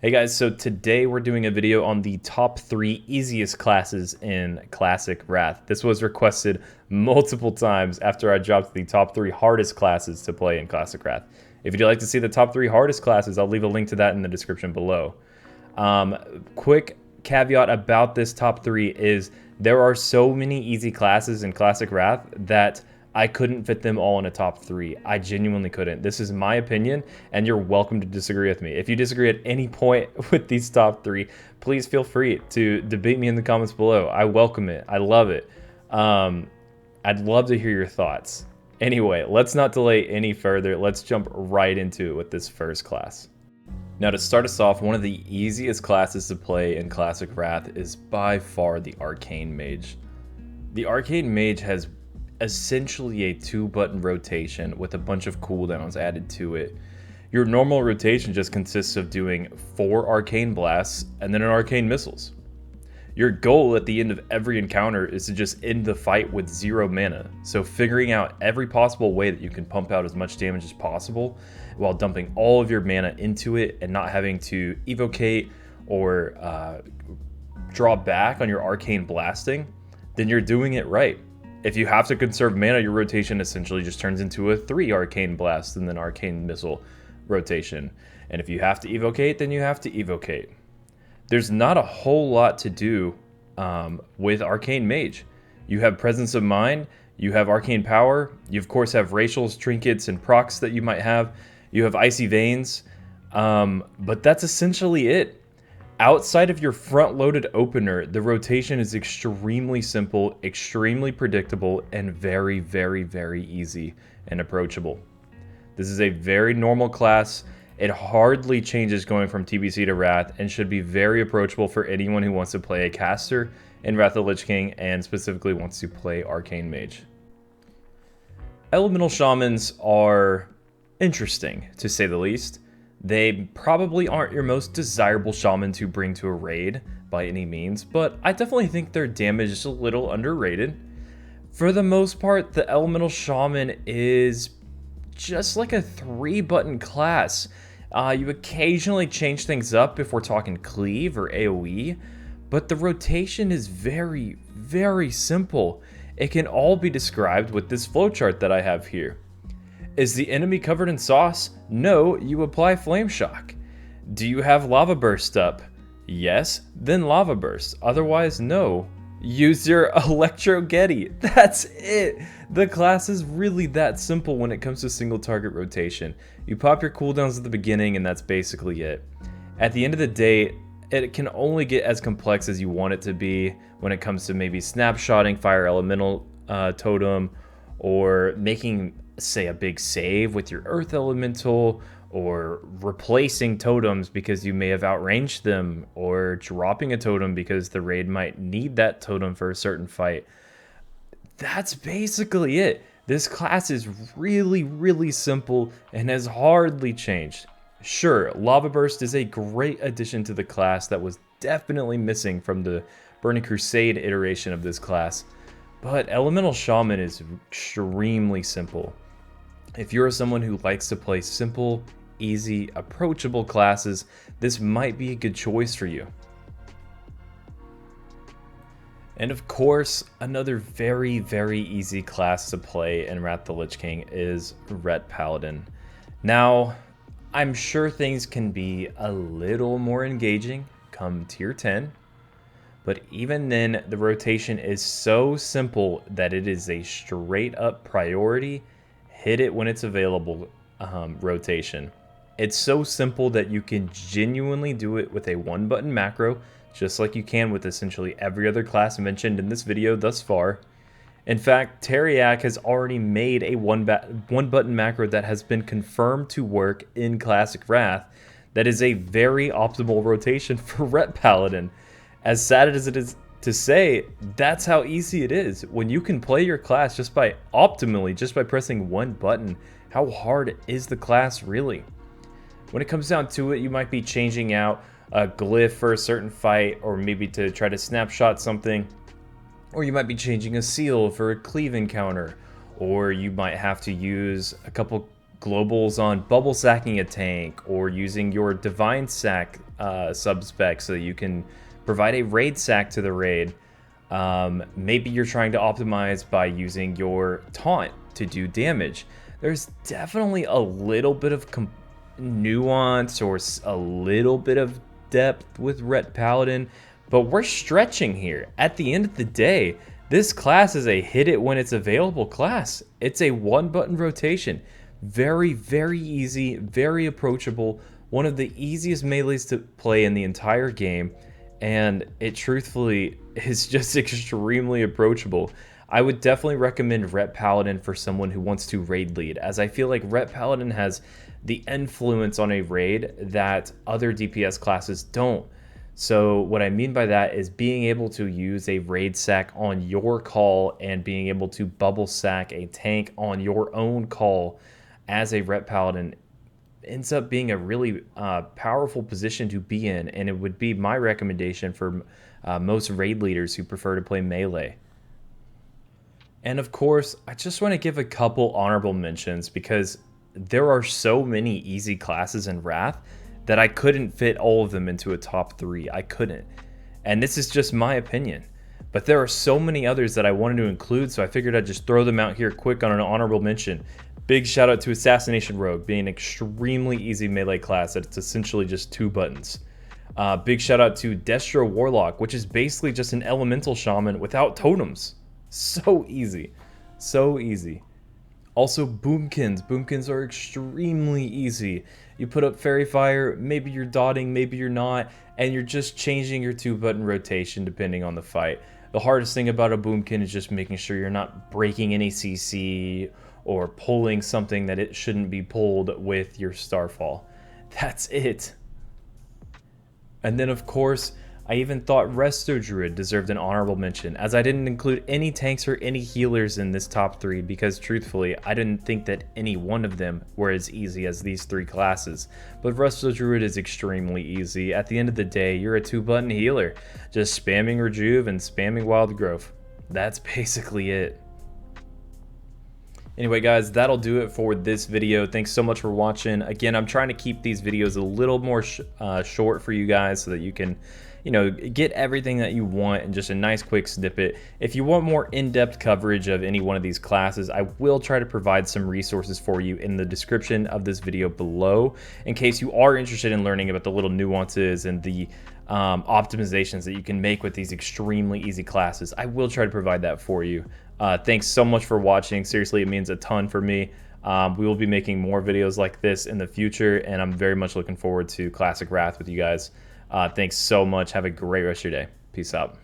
Hey guys, so today we're doing a video on the top 3 easiest classes in Classic Wrath. This was requested multiple times after I dropped the top 3 hardest classes to play in Classic Wrath. If you'd like to see the top 3 hardest classes, I'll leave a link to that in the description below. Quick caveat about this top 3 is there are so many easy classes in Classic Wrath that I couldn't fit them all in a top 3. I genuinely couldn't. This is my opinion, and you're welcome to disagree with me. If you disagree at any point with these top 3, please feel free to debate me in the comments below. I welcome it. I love it. I'd love to hear your thoughts. Anyway, let's not delay any further. Let's jump right into it with this first class. Now, to start us off, one of the easiest classes to play in Classic Wrath is by far the Arcane Mage. The Arcane Mage has essentially a 2-button rotation with a bunch of cooldowns added to it. Your normal rotation just consists of doing 4 arcane blasts and then an arcane missiles. Your goal at the end of every encounter is to just end the fight with 0 mana, so figuring out every possible way that you can pump out as much damage as possible while dumping all of your mana into it and not having to evocate or draw back on your arcane blasting, then you're doing it right. If you have to conserve mana, your rotation essentially just turns into a 3 arcane blast and then arcane missile rotation. And if you have to evocate, then you have to evocate. There's not a whole lot to do with Arcane Mage. You have Presence of Mind, you have Arcane Power, you of course have racials, trinkets, and procs that you might have. You have Icy Veins, but that's essentially it. Outside of your front-loaded opener, the rotation is extremely simple, extremely predictable, and very, very, very easy and approachable. This is a very normal class. It hardly changes going from TBC to Wrath and should be very approachable for anyone who wants to play a caster in Wrath of the Lich King and specifically wants to play Arcane Mage. Elemental Shamans are interesting, to say the least. They probably aren't your most desirable shaman to bring to a raid by any means, but I definitely think their damage is a little underrated. For the most part, the Elemental Shaman is just like a 3-button class. You occasionally change things up if we're talking cleave or AoE, but the rotation is very, very simple. It can all be described with this flowchart that I have here. Is the enemy covered in sauce? No, you apply Flame Shock. Do you have Lava Burst up? Yes, then Lava Burst. Otherwise, no. Use your Electro Getty. That's it. The class is really that simple when it comes to single target rotation. You pop your cooldowns at the beginning and that's basically it. At the end of the day, it can only get as complex as you want it to be when it comes to maybe snapshotting Fire Elemental Totem or making, say, a big save with your Earth Elemental, or replacing totems because you may have outranged them, or dropping a totem because the raid might need that totem for a certain fight. That's basically it. This class is really, really simple and has hardly changed. Sure, Lava Burst is a great addition to the class that was definitely missing from the Burning Crusade iteration of this class, but Elemental Shaman is extremely simple. If you're someone who likes to play simple, easy, approachable classes, this might be a good choice for you. And of course, another very, very easy class to play in Wrath of the Lich King is Ret Paladin. Now, I'm sure things can be a little more engaging come tier 10, but even then, the rotation is so simple that it is a straight up priority, hit it when it's available rotation. It's so simple that you can genuinely do it with a 1-button macro, just like you can with essentially every other class mentioned in this video thus far. In fact, Tareyak has already made a 1-button macro that has been confirmed to work in Classic Wrath that is a very optimal rotation for Ret Paladin. As sad as it is to say, that's how easy it is. When you can play your class just by pressing 1 button, how hard is the class really? When it comes down to it, you might be changing out a glyph for a certain fight, or maybe to try to snapshot something, or you might be changing a seal for a cleave encounter, or you might have to use a couple globals on bubble sacking a tank, or using your divine sack sub-spec so that you can provide a raid sack to the raid. Maybe you're trying to optimize by using your taunt to do damage. There's definitely a little bit of nuance or a little bit of depth with Ret Paladin, but we're stretching here. At the end of the day, this class is a hit it when it's available class. It's a one button rotation. Very, very easy, very approachable. One of the easiest melees to play in the entire game, and it truthfully is just extremely approachable. I would definitely recommend Ret Paladin for someone who wants to raid lead, as I feel like Ret Paladin has the influence on a raid that other DPS classes don't. So what I mean by that is being able to use a raid sack on your call and being able to bubble sack a tank on your own call as a Ret Paladin ends up being a really powerful position to be in, and it would be my recommendation for most raid leaders who prefer to play melee. And of course, I just want to give a couple honorable mentions because there are so many easy classes in Wrath that I couldn't fit all of them into a top 3. I couldn't. And this is just my opinion. But there are so many others that I wanted to include, so I figured I'd just throw them out here quick on an honorable mention. Big shout out to Assassination Rogue, being an extremely easy melee class that it's essentially just 2 buttons. Big shout out to Destro Warlock, which is basically just an elemental shaman without totems. So easy. So easy. Also, boomkins. Boomkins are extremely easy. You put up Fairy Fire, maybe you're dotting, maybe you're not, and you're just changing your 2-button rotation depending on the fight. The hardest thing about a boomkin is just making sure you're not breaking any CC or pulling something that it shouldn't be pulled with your Starfall. That's it. And then, of course, I even thought Resto Druid deserved an honorable mention, as I didn't include any tanks or any healers in this top 3 because truthfully, I didn't think that any one of them were as easy as these 3 classes. But Resto Druid is extremely easy. At the end of the day, you're a 2-button healer, just spamming Rejuve and spamming Wild Growth. That's basically it. Anyway guys, that'll do it for this video. Thanks so much for watching. Again, I'm trying to keep these videos a little more short for you guys so that you can get everything that you want in just a nice quick snippet. If you want more in-depth coverage of any one of these classes, I will try to provide some resources for you in the description of this video below, in case you are interested in learning about the little nuances and the optimizations that you can make with these extremely easy classes. I will try to provide that for you. Thanks so much for watching. Seriously, it means a ton for me. We will be making more videos like this in the future, and I'm very much looking forward to Classic Wrath with you guys. Thanks so much. Have a great rest of your day. Peace out.